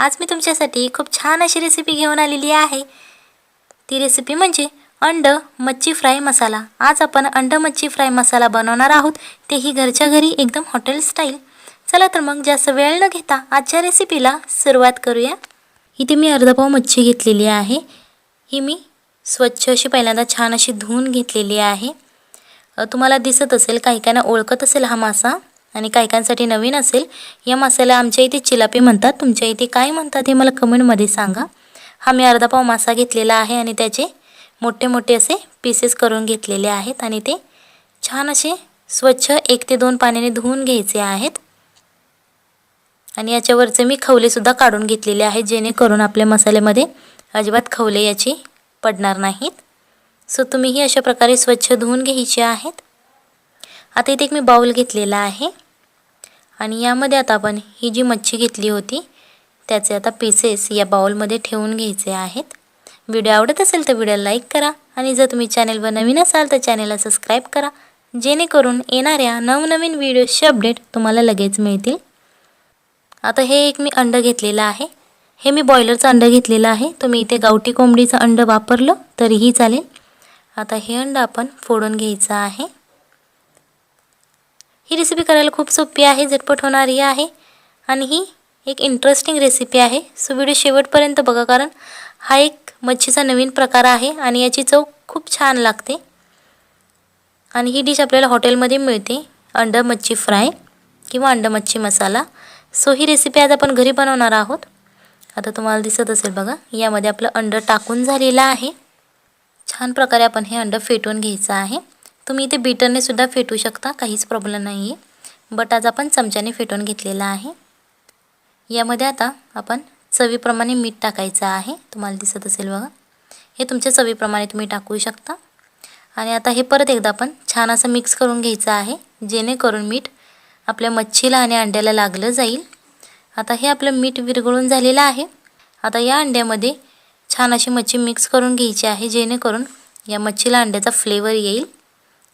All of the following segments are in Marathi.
आज मी तुमच्यासाठी खूप छान अशी रेसिपी घेऊन आलेली आहे। ती रेसिपी म्हणजे अंड मच्छी फ्राय मसाला। आज आपण अंड मच्छी फ्राय मसाला बनवणार आहोत, तेही घरच्या घरी एकदम हॉटेल स्टाईल। चला तर मग जास्त वेळ न घेता आजच्या रेसिपीला सुरुवात करूया। इथे मी अर्धा पाव मच्छी घेतलेली आहे। ही मी स्वच्छ अशी पहिल्यांदा छान अशी धुवून घेतलेली आहे। तुम्हाला दिसत असेल, काही काहींना ओळखत असेल हा मासा आणि काही काहींसाठी नवीन असेल। या मासाला आमच्या इथे चिलापी म्हणतात, तुमच्या इथे काय म्हणतात हे मला कमेंटमध्ये सांगा। हा मी अर्धा पाव मासा घेतलेला आहे आणि त्याचे मोठे मोठे असे पीसेस करून घेतलेले आहेत आणि ते छान असे स्वच्छ 1 ते 2 पाण्याने धुवून घ्यायचे आहेत। आणि याच्यावरचे मी खवले सुद्धा काढून घेतलेले आहेत, जेणेकरून आपल्या मसाल्यामध्ये अजिबात खवले याची पडणार नाहीत। सो तुम्हीही अशा प्रकारे स्वच्छ धुवून घ्यायचे आहेत। आता इथे एक मी बाउल घेतलेला आहे आणि यामध्ये आता आपण ही जी मच्छी घेतली होती त्याचे आता पीसेस या बाउलमध्ये ठेवून घ्यायचे आहेत। व्हिडिओ आवडत असेल तर व्हिडिओला लाईक करा आणि जर तुम्ही चॅनलवर नवीन असाल तर चॅनलला सबस्क्राईब करा, जेणेकरून येणाऱ्या नवनवीन व्हिडिओचे अपडेट तुम्हाला लगेच मिळतील। आता हे एक मी अंड घेतलेलं आहे। हे मी बॉयलरचं अंड घेतलेलं आहे, तुम्ही इथे गावठी कोंबडीचं अंड वापरलं तरीही चालेल। आता हे अंड आपण फोडून घ्यायचं आहे। ही रेसिपी करायला खूप सोपी आहे, झटपट होणारी आहे आणि ही एक इंटरेस्टिंग रेसिपी आहे। सो व्हिडिओ शेवटपर्यंत बघा, कारण हा एक मच्छीचा नवीन प्रकार आहे आणि याची चव खूप छान लागते आणि ही डिश आपल्याला हॉटेलमध्ये मिळते, अंड मच्छी फ्राय किंवा अंड मच्छी मसाला। सो ही रेसिपी आज आपण घरी बनवणार आहोत। आता तुम्हाला दिसत असेल बघा, यामध्ये आपलं अंड टाकून झालेलं आहे। छान प्रकारे आपण हे अंड फेटून घ्यायचं आहे। तुम्ही इथे बीटरने सुद्धा फेटू शकता, काहीच प्रॉब्लेम नाही आहे, बट आज आपण चमच्याने फेटून घेतलेला आहे। यामध्ये आता आपण चवीप्रमाणे मीठ टाकायचं आहे, तुम्हाला दिसत असेल बघा, हे तुमच्या चवीप्रमाणे तुम्ही टाकू शकता। आणि आता हे परत एकदा आपण छान असं मिक्स करून घ्यायचं आहे, जेणेकरून मीठ आपल्या मच्छीला आणि अंड्याला लागलं जाईल। आता हे आपलं मीठ विरघळून झालेलं आहे। आता या अंड्यामध्ये छान अशी मच्छी मिक्स करून घ्यायची आहे, जेणेकरून या मच्छीला अंड्याचा फ्लेवर येईल।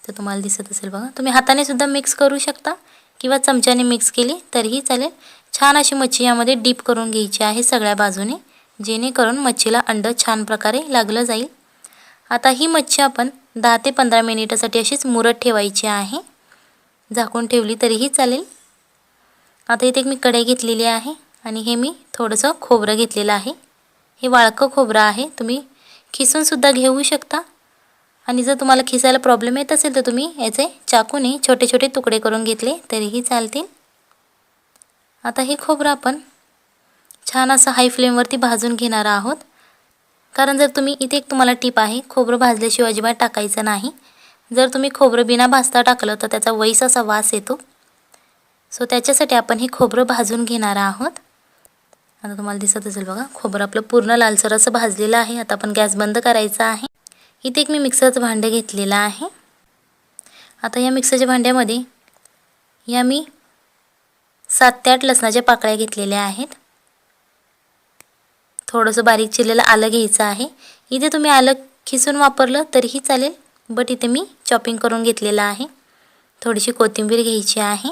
तर तुम्हाला दिसत असेल बघा, तुम्ही हाताने सुद्धा मिक्स करू शकता किंवा चमच्याने मिक्स केली तरीही चालेल। छान अशी मच्छी यामध्ये डीप करून घ्यायची आहे सगळ्या बाजूने, जेणेकरून मच्छीला अंड छान प्रकारे लागलं जाईल। आता ही मच्छी आपण 10 ते 15 मिनिटासाठी अशीच मुरत ठेवायची आहे, झाकून ठेवली तरीही चालेल। आता इथे एक मी कढई घेतलेली आहे आणि हे मी थोडंसं खोबरं घेतलेलं आहे। हे वाळकं खोबरं आहे, तुम्ही खिसून सुद्धा घेऊ शकता आणि जर तुम्हाला खिसायला प्रॉब्लेम येत असेल तर तुम्ही याचे चाकूने छोटे छोटे तुकडे करून घेतले तरीही चालतील। आता हे खोबरं आपण छान असं हाय फ्लेमवरती भाजून घेणार आहोत, कारण जर तुम्ही इथे एक तुम्हाला टिप आहे, खोबरं भाजल्याशिवाय अजिबात टाकायचं नाही। जर तुम्ही खोबरं बिना भाजता टाकलं तर त्याचा वैस असा वास येतो। सो त्याच्यासाठी आपण हे खोबरं भाजून घेणार आहोत। आता तुम्हाला दिसत असेल बघा, खोबरं आपलं पूर्ण लालसर असं भाजलेलं आहे। आता आपण गॅस बंद करायचा आहे। इथे एक मी मिक्सरचं भांडं घेतलेलं आहे। आता या मिक्सरच्या भांड्यामध्ये या मी 7 ते 8 लसणाच्या पाकळ्या घेतलेल्या आहेत। थोडंसं बारीक चिरलेलं आलं घ्यायचं आहे। इथे तुम्ही आलं खिसून वापरलं तरीही चालेल, बट इथे मी चॉपिंग करून घेतलेलं आहे। थोडीशी कोथिंबीर घ्यायची आहे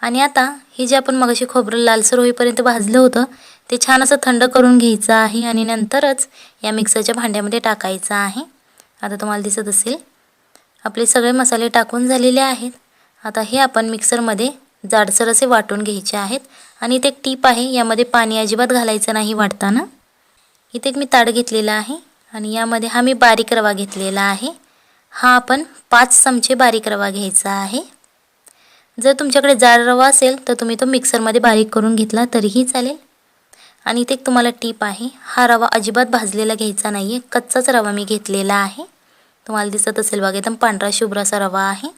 आणि आता हे जे आपण मगाशी खोबरं लालसर होईपर्यंत भाजलं होतं ते छान असं थंड करून घ्यायचं आहे आणि नंतरच या मिक्सरच्या भांड्यामध्ये टाकायचं आहे। आता तुम्हाला दिसत असेल आपले सगळे मसाले टाकून झालेले आहेत। आता हे आपण मिक्सरमध्ये जाडसर असे वाटून घ्यायचे आहेत आणि इथे एक टीप आहे, यामध्ये पाणी अजिबात घालायचं नाही वाटताना। इथे एक मी ताट घेतलेलं आहे आणि यामध्ये हा मी बारीक रवा घेतलेला आहे। हा आपण 5 चमचे बारीक रवा घ्यायचा आहे। जर तुमच्याकडे जाड रवा असेल तर तुम्ही तो मिक्सरमध्ये बारीक करून घेतला तरीही चालेल। आणि इथे एक तुम्हाला टीप आहे, हा रवा अजिबात भाजलेला घ्यायचा नाही आहे, कच्चाच रवा मी घेतलेला आहे। तुम्हाला दिसत असेल बघा, एकदम पांढरा शुभ्र असा रवा आहे।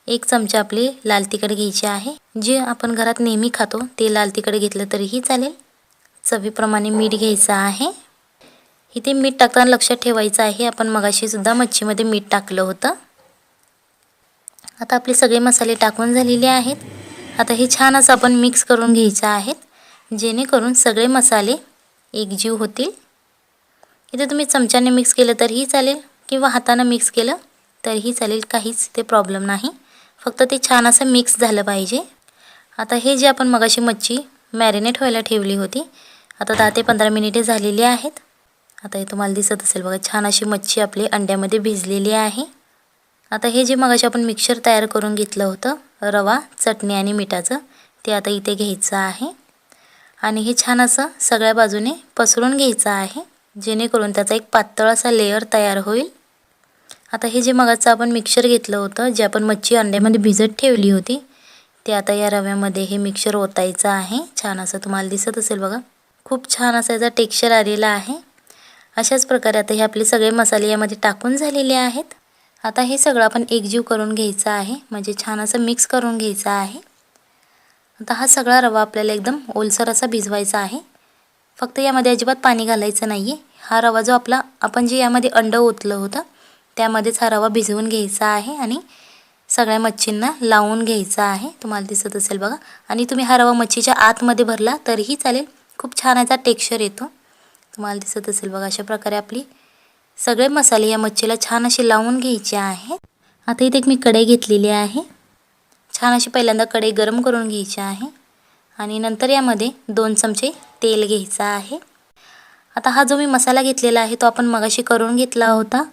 1 चमचा आपली लाल तिखट घ्यायची आहे, जे आपण घरात नेहमी खातो ते लाल तिखट घेतलं तरीही चालेल। चवीप्रमाणे मीठ घ्यायचं आहे। इथे मीठ टाकताना लक्षात ठेवायचं आहे, आपण मगाशी सुद्धा मच्छीमध्ये मीठ टाकलं होतं। आता आपले सगळे मसाले टाकून झालेले आहेत। आता हे छान असं आपण मिक्स करून घ्यायचे आहेत, जेणेकरून सगळे मसाले एकजीव होतील। इथे तुम्ही चमच्याने मिक्स केलं तरीही चालेल किंवा हाताने मिक्स केलं तरीही चालेल, काहीच ते प्रॉब्लेम नाही, फक्त ते छान असं मिक्स झालं पाहिजे। आता हे जे आपण मगाशी मच्छी मॅरिनेट व्हायला ठेवली होती. आता 10 ते 15 मिनिटे झालेली आहेत. आता हे तुम्हाला दिसत असेल बघा, छान अशी मच्छी आपली अंड्यामध्ये भिजलेली आहे. आता हे जे मगाशी आपण मिक्सचर तयार करून घेतलं होतं, रवा, चटणी आणि मिठाचं, ते आता इथे घ्यायचं आहे आणि हे छान असं सगळ्या बाजूने पसरून घ्यायचं आहे, जेणेकरून त्याचा एक पातळ असा लेयर तयार होईल. आता हे जे मगाचं आपण मिक्सचर घेतलं होतं, जे आपण मच्छी अंड्यामध्ये भिजत ठेवली होती, ते आता या रव्यामध्ये हे मिक्सचर ओतायचं आहे. छान असं तुम्हाला दिसत असेल बघा, खूप छान असा याचा टेक्स्चर आलेला आहे. अशाच प्रकारे आता हे आपले सगळे मसाले यामध्ये टाकून झालेले आहेत. आता हे सगळं आपण एकजीव करून घ्यायचं आहे, म्हणजे छान असं मिक्स करून घ्यायचं आहे. आता हा सगळा रवा आपल्याला एकदम ओलसर असा भिजवायचा आहे. फक्त यामध्ये अजिबात पाणी घालायचं नाही आहे. हा रवा जो आपण जे यामध्ये अंड ओतलं होतं, त्यामध्येच हा रवा भिजवून घ्यायचा आहे आणि सगळ्या मच्छींना लावून घ्यायचा आहे. तुम्हाला दिसत असेल बघा, आणि तुम्ही हा रवा मच्छीच्या आतमध्ये भरला तरीही चालेल, खूप छान याचा टेक्स्चर येतो. तुम्हाला दिसत असेल बघा, अशा प्रकारे आपली सगळे मसाले या मच्छीला छान असे लावून घ्यायचे आहेत. आता इथे मी कढई घेतलेली आहे. छान अशी पहिल्यांदा कढई गरम करून घ्यायची आहे आणि नंतर यामध्ये 2 चमचे तेल घ्यायचं आहे. आता हा जो मी मसाला घेतलेला आहे, तो आपण मगाशी करून घेतला होता.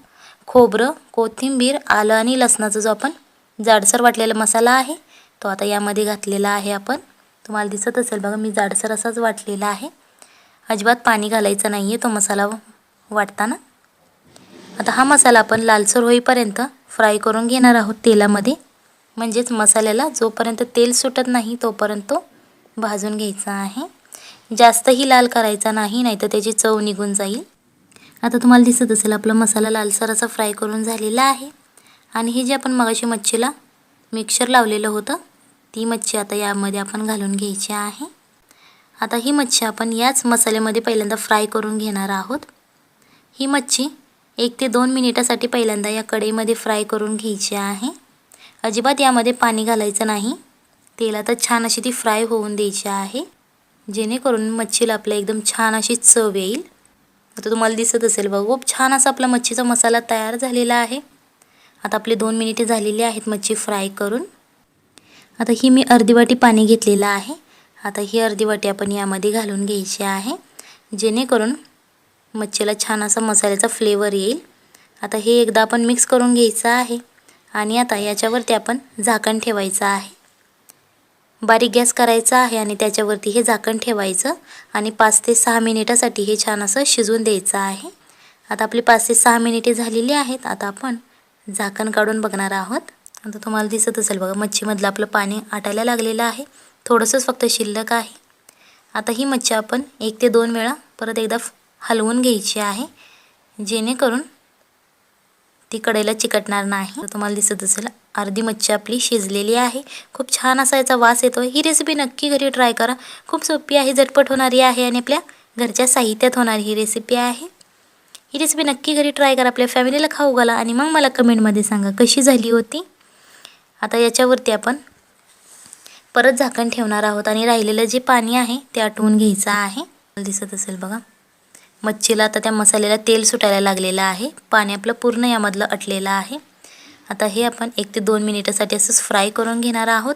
खोबरं, कोथिंबीर, आलं आणि लसणाचा जो आपण जाडसर वाटलेला मसाला आहे, तो आता यामध्ये घातलेला आहे आपण. तुम्हाला दिसत असेल बघा, मी जाडसर असाच वाटलेला आहे. अजिबात पाणी घालायचं नाही आहे तो मसाला वाटताना. आता हा मसाला आपण लालसर होईपर्यंत फ्राय करून घेणार आहोत तेलामध्ये, म्हणजेच मसाल्याला जोपर्यंत तेल सुटत नाही तोपर्यंत तो भाजून घ्यायचा आहे. जास्तही लाल करायचा नाही, नाहीतर त्याची चव निघून जाईल. आता तुम्हाला दिसत असेल आपला मसाला लालसर असा फ्राय करून झालेला आहे आणि हे जे आपण मगाशी मच्छीला मिक्सचर लावलेलं होतं, ती मच्छी आता यामध्ये आपण घालून घ्यायची आहे. आता ही मच्छी आपण याच मसाल्यामध्ये पहिल्यांदा फ्राय करून घेणार आहोत. ही मच्छी 1 ते 2 मिनिटासाठी पहिल्यांदा या कढईमध्ये फ्राय करून घ्यायची आहे. अजिबात यामध्ये पाणी घालायचं नाही. तेलातच छान अशी ती फ्राय होऊन द्यायची आहे, जेणेकरून मच्छीला आपल्या एकदम छान अशी चव येईल. आता तुम्हाला दिसत असेल बघा, खूप छान असा आपला मच्छीचा मसाला तयार झालेला आहे. आता आपले 2 मिनिटे झालेली आहेत मच्छी फ्राय करून. आता ही मी अर्धी वाटी पाणी घेतलेलं आहे. आता ही अर्धी वाटी आपण यामध्ये घालून घ्यायची आहे, जेणेकरून मच्छीला छान असा मसाल्याचा फ्लेवर येईल. आता हे एकदा आपण मिक्स करून घ्यायचं आहे आणि आता याच्यावरती आपण झाकण ठेवायचं आहे. बारीक गॅस करायचा आहे आणि त्याच्यावरती हे झाकण ठेवायचं आणि 5 ते 6 मिनिटासाठी हे छान असं शिजवून द्यायचं आहे. आता आपली 5 ते 6 मिनिटे झालेली आहेत. आता आपण झाकण काढून बघणार आहोत. आता तुम्हाला दिसत असेल बघा, मच्छीमधलं आपलं पाणी आटायला लागलेलं आहे. थोडंसंच फक्त शिल्लक आहे. आता ही मच्छी आपण 1 ते 2 वेळा परत एकदा हलवून घ्यायची आहे, जेणेकरून ती कढईला चिकटणार नाही. तुम्हाला दिसत असेल अर्धी मच्छी आपली शिजलेली आहे. खूप छान असा याचा वास येतो. ही रेसिपी नक्की घरी ट्राय करा. खूप सोपी आहे, झटपट होणारी आहे आणि आपल्या घरच्या साहित्यात होणारी ही रेसिपी आहे. ही रेसिपी नक्की घरी ट्राय करा, आपल्या फॅमिलीला खाऊ घाला आणि मग मला कमेंटमध्ये सांगा कशी झाली होती. आता याच्यावरती आपण परत झाकण ठेवणार आहोत आणि राहिलेलं जे पाणी आहे ते आटवून घ्यायचं आहे. दिसत असेल बघा, मच्छीला आता त्या मसाल्याला तेल सुटायला लागलेलं आहे. पाणी आपलं पूर्ण यामधलं आटलेलं आहे. आता हे आपण 1 ते 2 मिनिटासाठी असंच फ्राय करून घेणार आहोत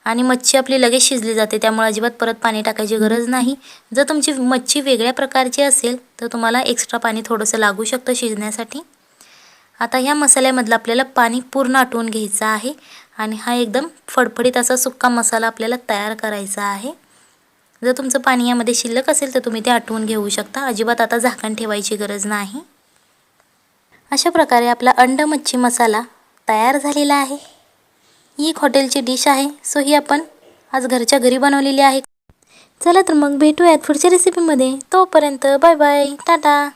आणि मच्छी आपली लगेच शिजली जाते, त्यामुळे अजिबात परत पाणी टाकायची गरज नाही. जर तुमची मच्छी वेगळ्या प्रकारची असेल तर तुम्हाला एक्स्ट्रा पाणी थोडंसं लागू शकतं शिजण्यासाठी. आता ह्या मसाल्यामधलं आपल्याला पाणी पूर्ण आटवून घ्यायचं आहे आणि हा एकदम फडफडीत असा सुक्का मसाला आपल्याला तयार करायचा आहे. जर तुमचं पाणी यामध्ये शिल्लक असेल तर तुम्ही ते आटवून घेऊ शकता. अजिबात आता झाकण ठेवायची गरज नाही. अशा प्रकारे आपला अंड मच्छी मसाला तयार झालेला आहे. ही एक हॉटेलची डिश आहे, सो ही आपण आज घरच्या घरी बनवलेली आहे. चला तर मग भेटूयात पुढच्या रेसिपीमध्ये. तोपर्यंत बाय बाय, टाटा.